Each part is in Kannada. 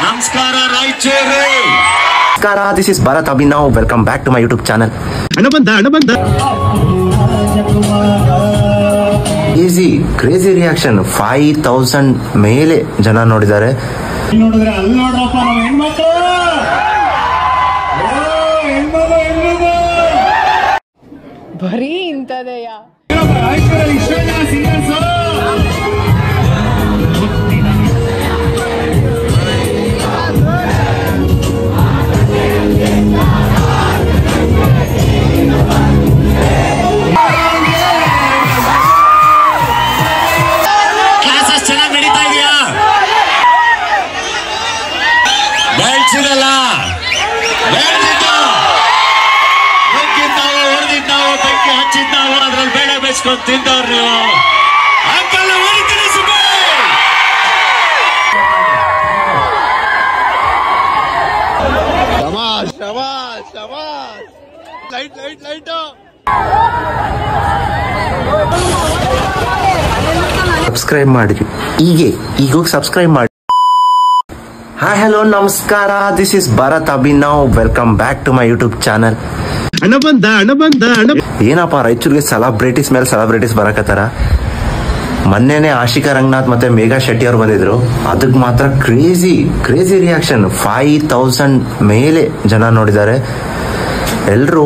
ನಮಸ್ಕಾರ ರಾಯಚೂರು. ನಮಸ್ಕಾರ, this is Bharat Abhinav. Welcome back to my YouTube channel. Crazy reaction 5000 ಮೇಲೆ ಜನ ನೋಡಿದ್ದಾರೆ. ನೋಡಿದ್ರೆ ಅಲ್ಲಿ ನೋಡ್ರಪ್ಪ ನಮ್ಮ ಹೆಣ್ಮಕ್ಳು, ಬರೀ ಇಂಥದೆಯಾ? ರಾಯಚೂರಲ್ಲಿ ಇಷ್ಟೊಂದು ಜನ ಸಿಂಗರ್ಸ್. ಕ್ಲಾಸಸ್ ಚೆನ್ನಾಗಿ ನಡೀತಾ ಇದೆಯಾ? ಬೆಳ್ಸಿದಲ್ಲ, ಬೆಳ್ದಿದ್ದಾವು, ಹೊಡೆದಿದ್ದಾವು, ಬೆಂಕಿ ಹಚ್ಚಿದ್ದಾವು, ಅದ್ರಲ್ಲಿ ಬೇಳೆ ಬೇಯಿಸ್ಕೊಂಡು ತಿಂದವ್ರು ನೀವು. ಅಂಕಲ್ ಹೊಡಿತೀನಿ ಸುಮ್ಮನೆ. ಸಬ್ಸ್ಕ್ರೈಬ್ ಮಾಡಿರಿ, ಈಗ ಹೋಗಿ ಸಬ್ಸ್ಕ್ರೈಬ್ ಮಾಡಿ. ಹಾಯ್, ಹಲೋ, ನಮಸ್ಕಾರ. This is Bharat Abhinav. Welcome back to my YouTube channel. ಏನಪ್ಪ ರಾಯಚೂರಿಗೆ ಸೆಲೆಬ್ರಿಟೀಸ್ ಮೇಲೆ ಸೆಲೆಬ್ರಿಟೀಸ್ ಬರಕತ್ತಾರ. ಮೊನ್ನೆನೆ ಆಶಿಕಾ ರಂಗನಾಥ್ ಮತ್ತೆ ಮೇಘಾ ಶೆಟ್ಟಿ ಅವ್ರು ಬಂದಿದ್ರು. ಅದಕ್ಕೆ ಮಾತ್ರ ಕ್ರೇಜಿ ರಿಯಾಕ್ಷನ್ 5000 ಮೇಲೆ ಜನ ನೋಡಿದ್ದಾರೆ. ಎಲ್ರು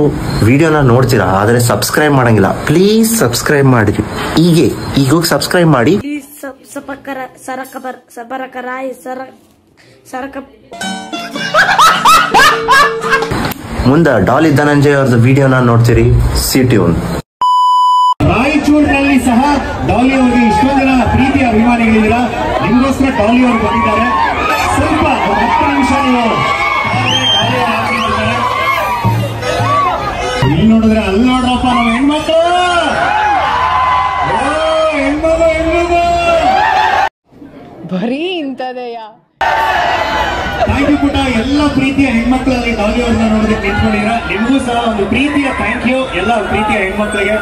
ವಿಡಿಯೋನ ನೋಡ್ತೀರಾ, ಆದ್ರೆ ಸಬ್ಸ್ಕ್ರೈಬ್ ಮಾಡಂಗಿಲ್ಲ. ಪ್ಲೀಸ್ ಸಬ್ಸ್ಕ್ರೈಬ್ ಮಾಡಿರಿ, ಈಗ ಹೋಗಿ ಸಬ್ಸ್ಕ್ರೈಬ್ ಮಾಡಿ. ಮುಂದೆ ಡಾಲಿ ಧನಂಜಯ್ ಅವ್ರದ್ದು ವಿಡಿಯೋನ ನೋಡ್ತೀರಿ. ಸಿಟ್ಯೂನ್. ರಾಯಚೂರಿನಲ್ಲಿ ಸಹ ಡಾಲಿ ಅವರಿಗೆ ಇಷ್ಟೊಂದು ಜನ ಪ್ರೀತಿಯ ಅಭಿಮಾನಿಗಳಿದ್ದೀರಾ. ನಿಮಗೋಸ್ಕರ ಡಾಲಿ ಅವರು ಬಂದಿದ್ದಾರೆ. ಸ್ವಲ್ಪ 10 ನಿಮಿಷ ನೀವು ಇಲ್ಲಿ ನೋಡಿದ್ರೆ ಅಲ್ಲಿ ನೋಡ್ರಪ್ಪ ನಮ್ಮ ಹೆಣ್ಮಕ್ಳು, ಹೆಣ್ಮಗು. ಬರೀ ಇಂಥದೆಯಾ? ಥ್ಯಾಂಕ್ ಯು ಪುಟ. ಎಲ್ಲ ಪ್ರೀತಿಯ ಹೆಣ್ಮಕ್ಳಲ್ಲಿ ಡಾಲಿ ಅವ್ರನ್ನ ನೋಡೋದಕ್ಕೆ ನಿಂತ್ಕೊಂಡಿರ. ನಿಮಗೂ ಸಹ ಒಂದು ಪ್ರೀತಿಯ ಥ್ಯಾಂಕ್ ಯು ಎಲ್ಲ ಪ್ರೀತಿಯ ಹೆಣ್ಮಕ್ಳಿಗೆ.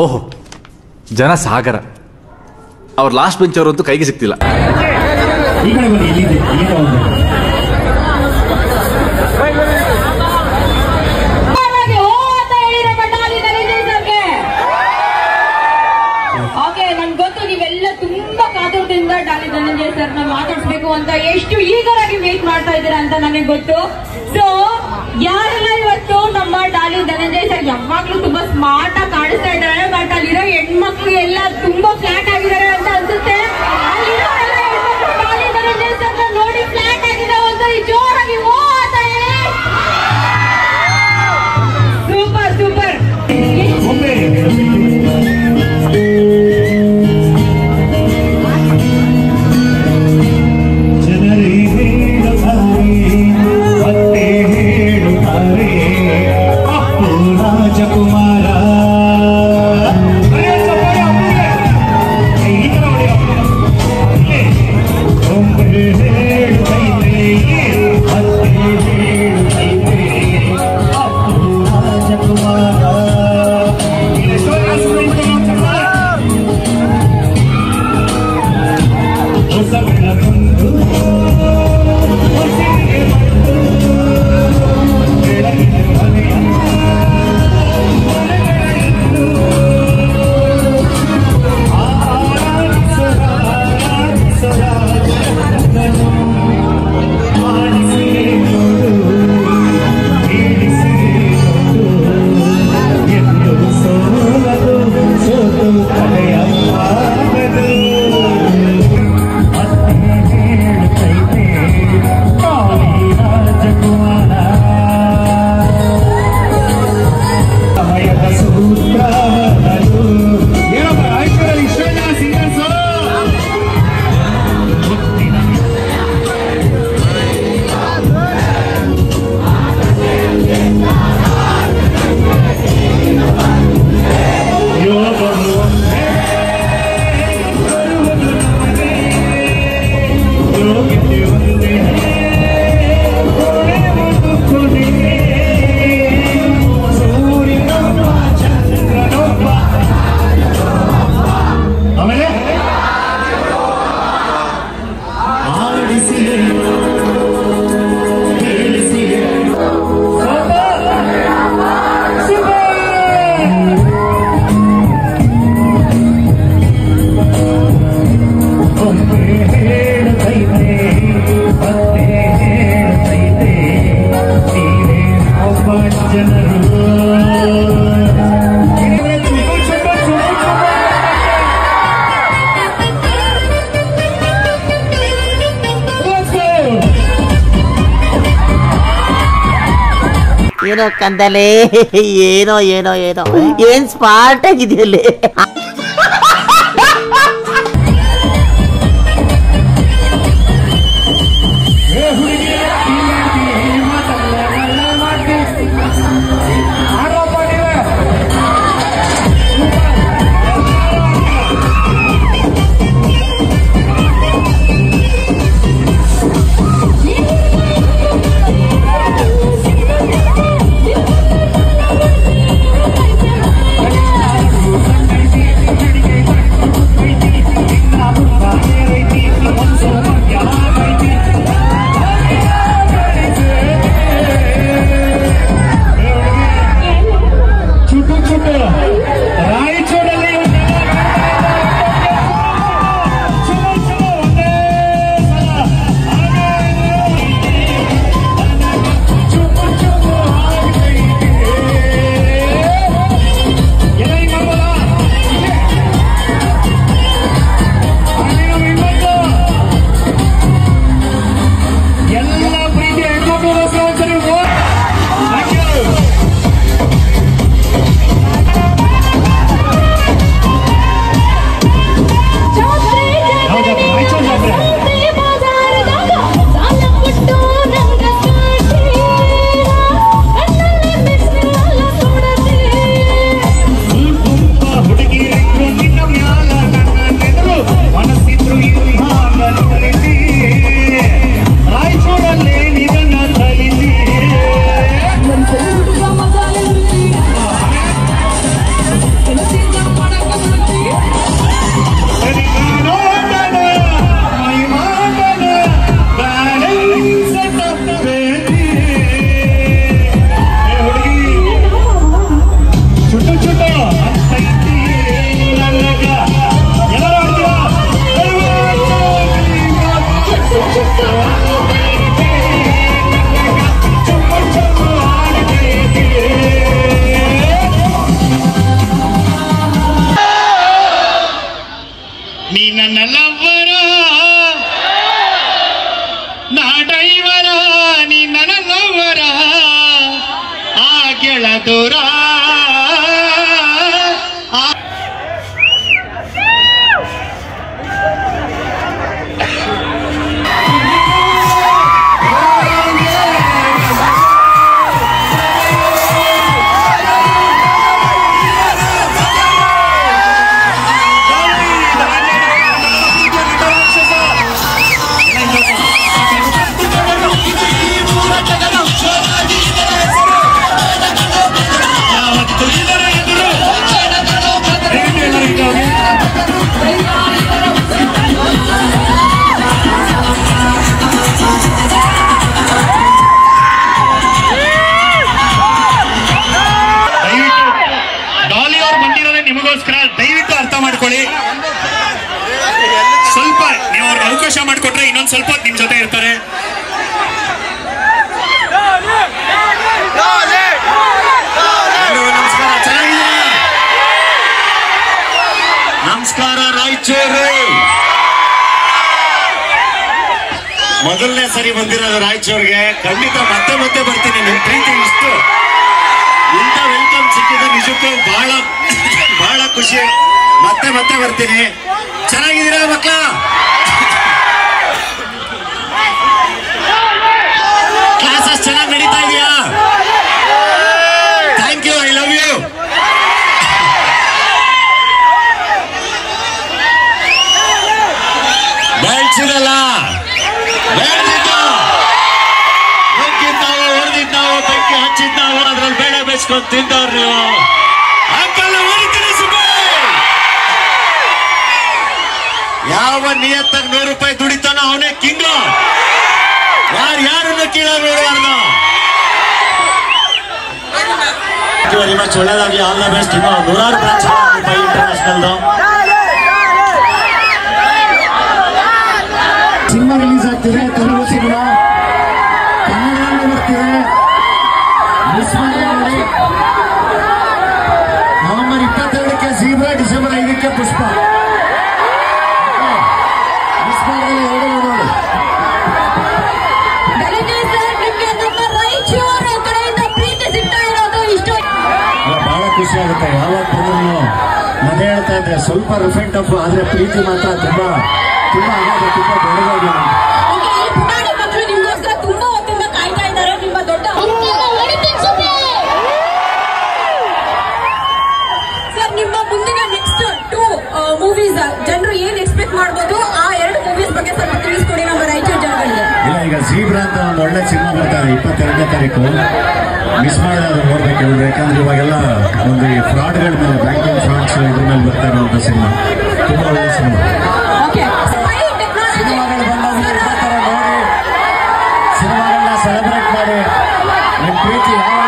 ಓಹೋ, ಜನ ಸಾಗರ. ಅವ್ರ ಲಾಸ್ಟ್ ಬೆಂಚ್ ಅವರಂತೂ ಕೈಗೆ ಸಿಗ್ತಿಲ್ಲ. ಈ ಕಡೆ ಬನ್ನಿ, ಇಲ್ಲಿದೆ, ಇಲ್ಲಿಂದ ಒಂದು ಡಾಲಿ ಧನಂಜಯ್ ಸರ್ ನ ಮಾತಾಡಿಸ್ಬೇಕು ಅಂತ ಎಷ್ಟು ಈಗರಾಗಿ ವೇಟ್ ಮಾಡ್ತಾ ಇದ್ದೀರಾ ಅಂತ ನನಗೆ ಗೊತ್ತು. ಸೊ ಯಾರೆಲ್ಲ ಇವತ್ತು ನಮ್ಮ ಡಾಲಿ ಧನಂಜಯ್ ಸರ್ ಯಾವಾಗ್ಲೂ ತುಂಬಾ ಸ್ಮಾರ್ಟ್ ಆಗಿ ಕಾಣಿಸ್ತಾ ಇದ್ದಾರೆ, ಬಟ್ ಅಲ್ಲಿರೋ ಹೆಣ್ಮಕ್ಳು ಎಲ್ಲ ತುಂಬಾ ಫ್ಲಾಟ್ ಆಗಿದ್ದಾರೆ ಅಂತ ಅನ್ಸುತ್ತೆ. ಅಲ್ಲಿರೋ ಎಲ್ಲ ಹೆಣ್ಮಕ್ಳು ಡಾಲಿ ಧನಂಜಯ್ ಸರ್ ನೋಡಿ ಫ್ಲಾಟ್ ಆಗಿದೆ ಅಂತ ಜೋರಾಗಿ ಓ ಅಂತ ಹೇಳಿ. Super super. ಏನೋ ಕಂದಲೆ, ಏನೋ ಏನೋ ಏನೋ ಏನ್ ಸ್ಮಾರ್ಟ್ ಆಗಿದೆಯಲ್ಲಿ. ಸ್ವಲ್ಪ ನೀವು ಅವ್ರಿಗೆ ಅವಕಾಶ ಮಾಡಿಕೊಟ್ರೆ ಇನ್ನೊಂದು ಸ್ವಲ್ಪ ಹೊತ್ತು ನಿಮ್ ಜೊತೆ ಇರ್ತಾರೆ. ನಮಸ್ಕಾರ, ಚೆನ್ನಾಗಿದ್ದೀರಾ? ನಮಸ್ಕಾರ ರಾಯಚೂರು. ಮೊದಲನೇ ಸರಿ ಬಂದಿರೋದು ರಾಯಚೂರಿಗೆ. ಖಂಡಿತ ಮತ್ತೆ ಮತ್ತೆ ಬರ್ತೀನಿ. ನಿಮ್ ಪ್ರೀತಿ ಇಷ್ಟು ಇಂಥ ವೆಲ್ಕಮ್ ಸಿಕ್ಕಿದ್ದು ನಿಜಕ್ಕೂ ಬಹಳ ಬಹಳ ಖುಷಿ. ಮತ್ತೆ ಮತ್ತೆ ಬರ್ತೀನಿ. ಚೆನ್ನಾಗಿದ್ದೀರಾ ಮಕ್ಕಳ? ಕ್ಲಾಸಸ್ ಚೆನ್ನಾಗಿ ನಡೀತಾ ಇದೆಯಾ? Thank you, I love you. ಬೆಳ್ಸಿರಲ್ಲ, ಹೊಕ್ಕಿದ್ ನಾವು, ಹೊಡೆದಿದ್ ನಾವು, ಬೆಂಕಿ ಹಚ್ಚಿದ್ ನಾವು, ಅದ್ರಲ್ಲಿ ಬೇಳೆ ಬೇಯಿಸ್ಕೊಂಡು ತಿಂದವ್ರು ನೀವು. ಯಾವ ನಿಯತ್ತಾಗಿ 100 ರೂಪಾಯಿ ದುಡಿತಾನ ಅವನೇ ಕಿಂಗ್. ಯಾರನ್ನು ಕೀಳಾಗಿ ನೋಡಬಾರ್ದು. ವೆರಿ ಮಚ್, ಒಳ್ಳೇದಾಗಿ, ಆಲ್ ದ ಬೆಸ್ಟ್. ಇನ್ನು 100 ಬ್ರಾಂಚ್ ಇಂಟರ್ನ್ಯಾಷನಲ್ ಸಿನಿಮಾ ರಿಲೀಸ್ ಆಗ್ತಿದೆ. ತೆಲುಗು ಸಿನಿಮಾ, ಕನ್ನಡ ಬರ್ತಿದೆ. ಮಿಸ್ ಮಾಡಿ ನೋಡಿ. ನವೆಂಬರ್ 22ಕ್ಕೆ ಜೀಬ್ರಾ, ಡಿಸೆಂಬರ್ 5ಕ್ಕೆ ಪುಷ್ಪ. ಧನಂಜಯ್ ಸರ್, ನಿಮ್ಗೆ ನಮ್ಮ ರಾಯಚೂರು ಕಡೆಯಿಂದ ಪ್ರೀತಿ ಸಿಗ್ತಾ ಇರುತ್ತೆ. ಯಾವಾಗ ಬಂದ್ರು ಅದೇ ಹೇಳ್ತಾ ಇದ್ರೆ ಸ್ವಲ್ಪ ರಫ್ ಅಂಡ್ ಟಫ್ ಆದ್ರೆ ಪ್ರೀತಿ ಮಾತ್ರ ತುಂಬಾ ತುಂಬಾ ಆಗೋದು, ತುಂಬಾ ದೊಡ್ಡದಾಗಿ. ಓಕೆ, ಈ ಪುಟಾಣಿ ಮಕ್ಕಳು ನಿಮ್ಗೋಸ್ಕರ ತುಂಬಾ ಹೊತ್ತಿಂದ ಕಾಯ್ತಾ ಇದ್ದಾರೆ. ನಿಮ್ಮ ದೊಡ್ಡ ಸರ್, ನಿಮ್ಮ ಮುಂದಿನ ನೆಕ್ಸ್ಟ್ 2 ಮೂವೀಸ್ ಜನರು ಏನ್ ಎಕ್ಸ್ಪೆಕ್ಟ್ ಮಾಡ್ಬೋದು? ಆ 2 ಮೂವೀಸ್ ಬಗ್ಗೆ ಸ್ವಲ್ಪ ತಿಳಿಸ್ಕೊಡಿ ನಮ್ಮ ರಾಯಚೂರು ಜನಗಳಿಗೆ. ಇಲ್ಲ, ಈಗ ಜೀಬ್ರಾ ಅಂತ ಒಂದು ಒಳ್ಳೆ ಸಿನಿಮಾ ಬರ್ತಾರೆ 22ನೇ ತಾರೀಕು. ಮಿಸ್ ಮಾಡಿದ್ರೆ ನೋಡ್ಬೇಕು. ಯಾಕಂದ್ರೆ ಇವಾಗೆಲ್ಲ ಒಂದು ಈ ಫ್ರಾಡ್ಗಳ ಮೇಲೆ, ಬ್ಯಾಂಕಿಂಗ್ ಫ್ರಾಡ್ಸ್ ಇದ್ರ ಮೇಲೆ ಬರ್ತಾ ಇರುವಂತ ಸಿನಿಮಾ, ತುಂಬಾ ಒಳ್ಳೆ ಸಿನಿಮಾ. ಸಿನಿಮಾಗಳು ಬಂದಾಗ ಇದೇ ತರ ನೋಡಿ, ಸಿನಿಮಾಗಳನ್ನ ಸೆಲೆಬ್ರೇಟ್ ಮಾಡಿ, ನಿಮ್ ಪ್ರೀತಿ ಯಾವಾಗ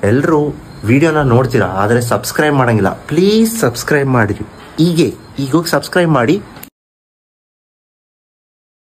ಎಲ್ಲರೂ ವಿಡಿಯೋನ ನೋಡ್ತೀರಾ, ಆದರೆ ಸಬ್ಸ್ಕ್ರೈಬ್ ಮಾಡಂಗಿಲ್ಲ. ಪ್ಲೀಸ್ ಸಬ್ಸ್ಕ್ರೈಬ್ ಮಾಡಿರಿ. ಈಗ ಹೋಗಿ ಸಬ್ಸ್ಕ್ರೈಬ್ ಮಾಡಿ.